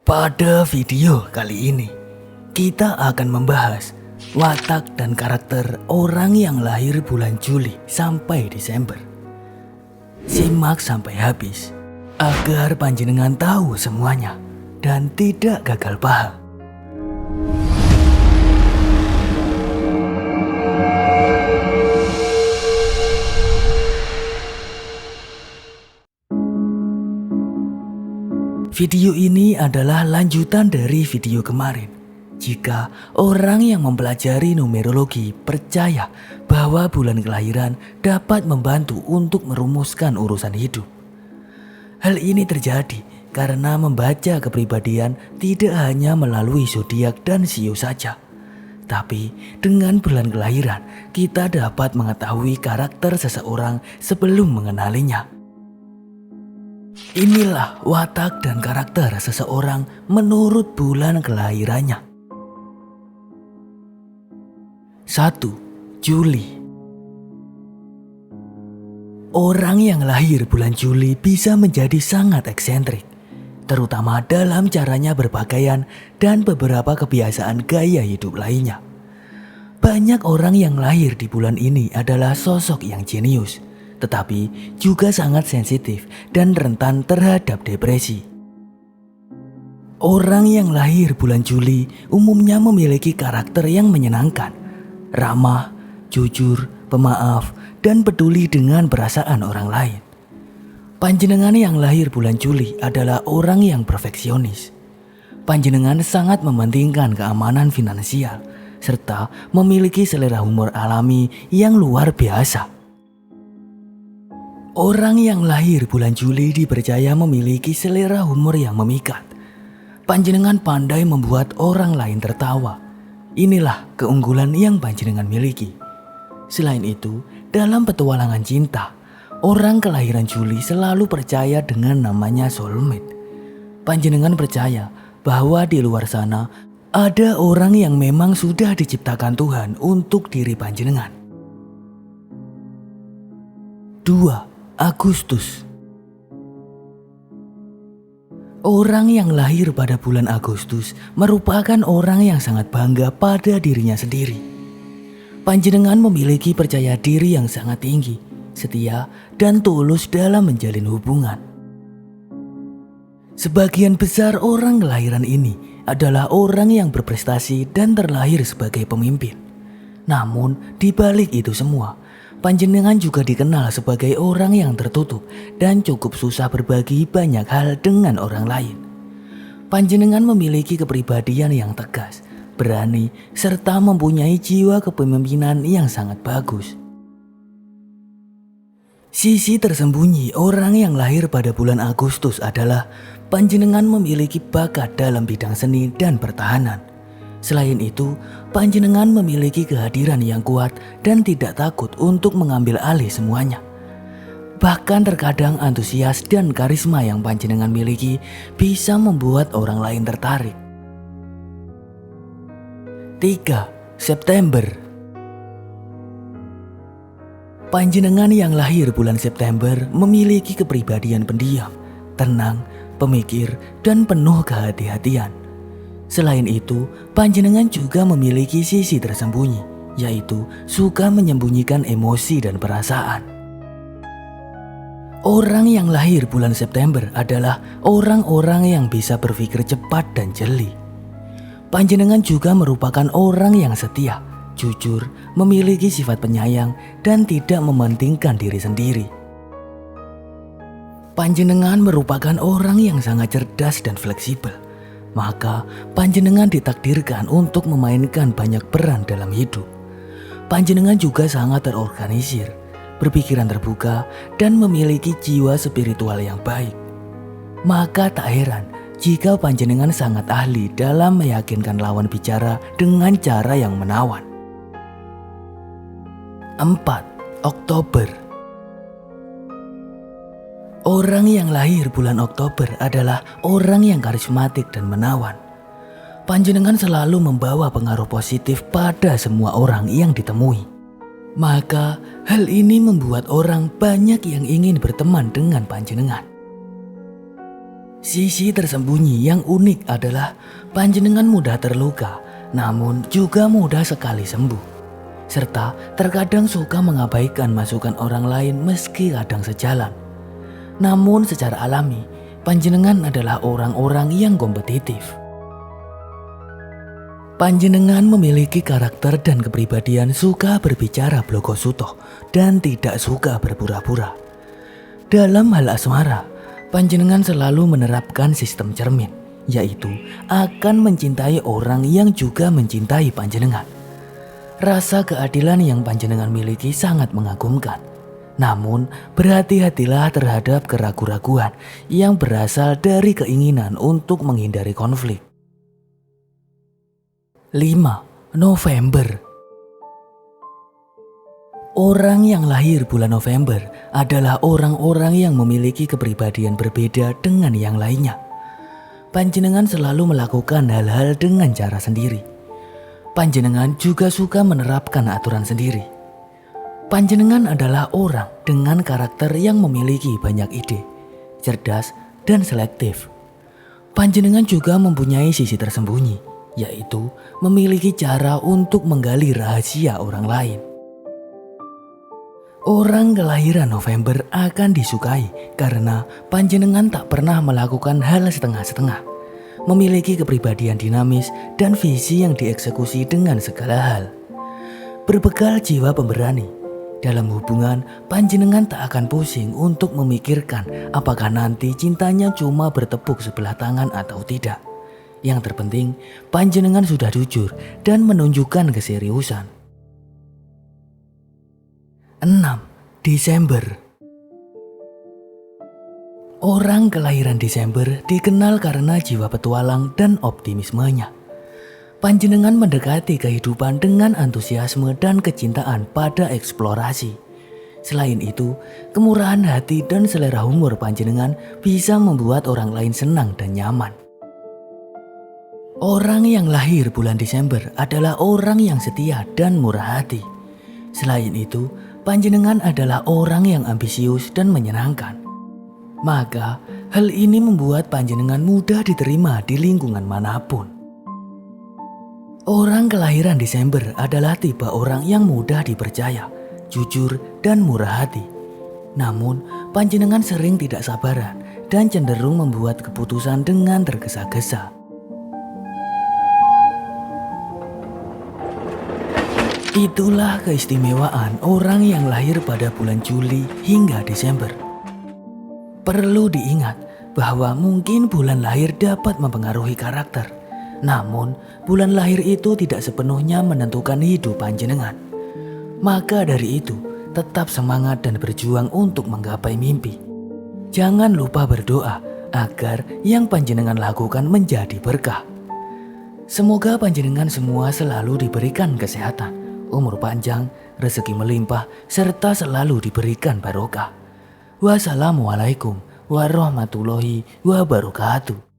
Pada video kali ini, kita akan membahas watak dan karakter orang yang lahir bulan Juli sampai Desember. Simak sampai habis, agar panjenengan tahu semuanya dan tidak gagal paham. Video ini adalah lanjutan dari video kemarin. Jika orang yang mempelajari numerologi percaya bahwa bulan kelahiran dapat membantu untuk merumuskan urusan hidup. Hal ini terjadi karena membaca kepribadian tidak hanya melalui zodiak dan sio saja. Tapi dengan bulan kelahiran kita dapat mengetahui karakter seseorang sebelum mengenalinya. Inilah watak dan karakter seseorang menurut bulan kelahirannya. 1. Juli. Orang yang lahir bulan Juli bisa menjadi sangat eksentrik, terutama dalam caranya berpakaian dan beberapa kebiasaan gaya hidup lainnya. Banyak orang yang lahir di bulan ini adalah sosok yang jenius, tetapi juga sangat sensitif dan rentan terhadap depresi. Orang yang lahir bulan Juli umumnya memiliki karakter yang menyenangkan, ramah, jujur, pemaaf, dan peduli dengan perasaan orang lain. Panjenengan yang lahir bulan Juli adalah orang yang perfeksionis. Panjenengan sangat mementingkan keamanan finansial, serta memiliki selera humor alami yang luar biasa. Orang yang lahir bulan Juli dipercaya memiliki selera humor yang memikat. Panjenengan pandai membuat orang lain tertawa. Inilah keunggulan yang panjenengan miliki. Selain itu, dalam petualangan cinta, orang kelahiran Juli selalu percaya dengan namanya soulmate. Panjenengan percaya bahwa di luar sana ada orang yang memang sudah diciptakan Tuhan untuk diri panjenengan. 2. Agustus. Orang yang lahir pada bulan Agustus merupakan orang yang sangat bangga pada dirinya sendiri. Panjenengan memiliki percaya diri yang sangat tinggi, setia, dan tulus dalam menjalin hubungan. Sebagian besar orang kelahiran ini adalah orang yang berprestasi dan terlahir sebagai pemimpin. Namun, di balik itu semua, panjenengan juga dikenal sebagai orang yang tertutup dan cukup susah berbagi banyak hal dengan orang lain. Panjenengan memiliki kepribadian yang tegas, berani, serta mempunyai jiwa kepemimpinan yang sangat bagus. Sisi tersembunyi orang yang lahir pada bulan Agustus adalah panjenengan memiliki bakat dalam bidang seni dan pertahanan. Selain itu, panjenengan memiliki kehadiran yang kuat dan tidak takut untuk mengambil alih semuanya. Bahkan terkadang antusias dan karisma yang panjenengan miliki bisa membuat orang lain tertarik. 3. September. Panjenengan yang lahir bulan September memiliki kepribadian pendiam, tenang, pemikir, dan penuh kehati-hatian. Selain itu, panjenengan juga memiliki sisi tersembunyi, yaitu suka menyembunyikan emosi dan perasaan. Orang yang lahir bulan September adalah orang-orang yang bisa berpikir cepat dan jeli. Panjenengan juga merupakan orang yang setia, jujur, memiliki sifat penyayang, dan tidak mementingkan diri sendiri. Panjenengan merupakan orang yang sangat cerdas dan fleksibel. Maka panjenengan ditakdirkan untuk memainkan banyak peran dalam hidup. Panjenengan juga sangat terorganisir, berpikiran terbuka, dan memiliki jiwa spiritual yang baik. Maka tak heran jika panjenengan sangat ahli dalam meyakinkan lawan bicara dengan cara yang menawan. 4. Oktober. Orang yang lahir bulan Oktober adalah orang yang karismatik dan menawan. Panjenengan selalu membawa pengaruh positif pada semua orang yang ditemui. Maka hal ini membuat orang banyak yang ingin berteman dengan panjenengan. Sisi tersembunyi yang unik adalah panjenengan mudah terluka, namun juga mudah sekali sembuh. Serta terkadang suka mengabaikan masukan orang lain meski kadang sejalan. Namun secara alami, panjenengan adalah orang-orang yang kompetitif. Panjenengan memiliki karakter dan kepribadian suka berbicara blogosutoh dan tidak suka berpura-pura. Dalam hal asmara, panjenengan selalu menerapkan sistem cermin, yaitu akan mencintai orang yang juga mencintai panjenengan. Rasa keadilan yang panjenengan miliki sangat mengagumkan. Namun, berhati-hatilah terhadap keraguan-raguan yang berasal dari keinginan untuk menghindari konflik. 5. November. Orang yang lahir bulan November adalah orang-orang yang memiliki kepribadian berbeda dengan yang lainnya. Panjenengan selalu melakukan hal-hal dengan cara sendiri. Panjenengan juga suka menerapkan aturan sendiri. Panjenengan adalah orang dengan karakter yang memiliki banyak ide, cerdas, dan selektif. Panjenengan juga mempunyai sisi tersembunyi, yaitu memiliki cara untuk menggali rahasia orang lain. Orang kelahiran November akan disukai karena panjenengan tak pernah melakukan hal setengah-setengah, memiliki kepribadian dinamis dan visi yang dieksekusi dengan segala hal. Berbekal jiwa pemberani, dalam hubungan panjenengan tak akan pusing untuk memikirkan apakah nanti cintanya cuma bertepuk sebelah tangan atau tidak. Yang terpenting, panjenengan sudah jujur dan menunjukkan keseriusan. 6. Desember. Orang kelahiran Desember dikenal karena jiwa petualang dan optimismenya. Panjenengan mendekati kehidupan dengan antusiasme dan kecintaan pada eksplorasi. Selain itu, kemurahan hati dan selera humor panjenengan bisa membuat orang lain senang dan nyaman. Orang yang lahir bulan Desember adalah orang yang setia dan murah hati. Selain itu, panjenengan adalah orang yang ambisius dan menyenangkan. Maka, hal ini membuat panjenengan mudah diterima di lingkungan manapun. Orang kelahiran Desember adalah tipe orang yang mudah dipercaya, jujur, dan murah hati. Namun, panjenengan sering tidak sabaran dan cenderung membuat keputusan dengan tergesa-gesa. Itulah keistimewaan orang yang lahir pada bulan Juli hingga Desember. Perlu diingat bahwa mungkin bulan lahir dapat mempengaruhi karakter. Namun, bulan lahir itu tidak sepenuhnya menentukan hidup panjenengan. Maka dari itu, tetap semangat dan berjuang untuk menggapai mimpi. Jangan lupa berdoa agar yang panjenengan lakukan menjadi berkah. Semoga panjenengan semua selalu diberikan kesehatan, umur panjang, rezeki melimpah, serta selalu diberikan barokah. Wassalamualaikum warahmatullahi wabarakatuh.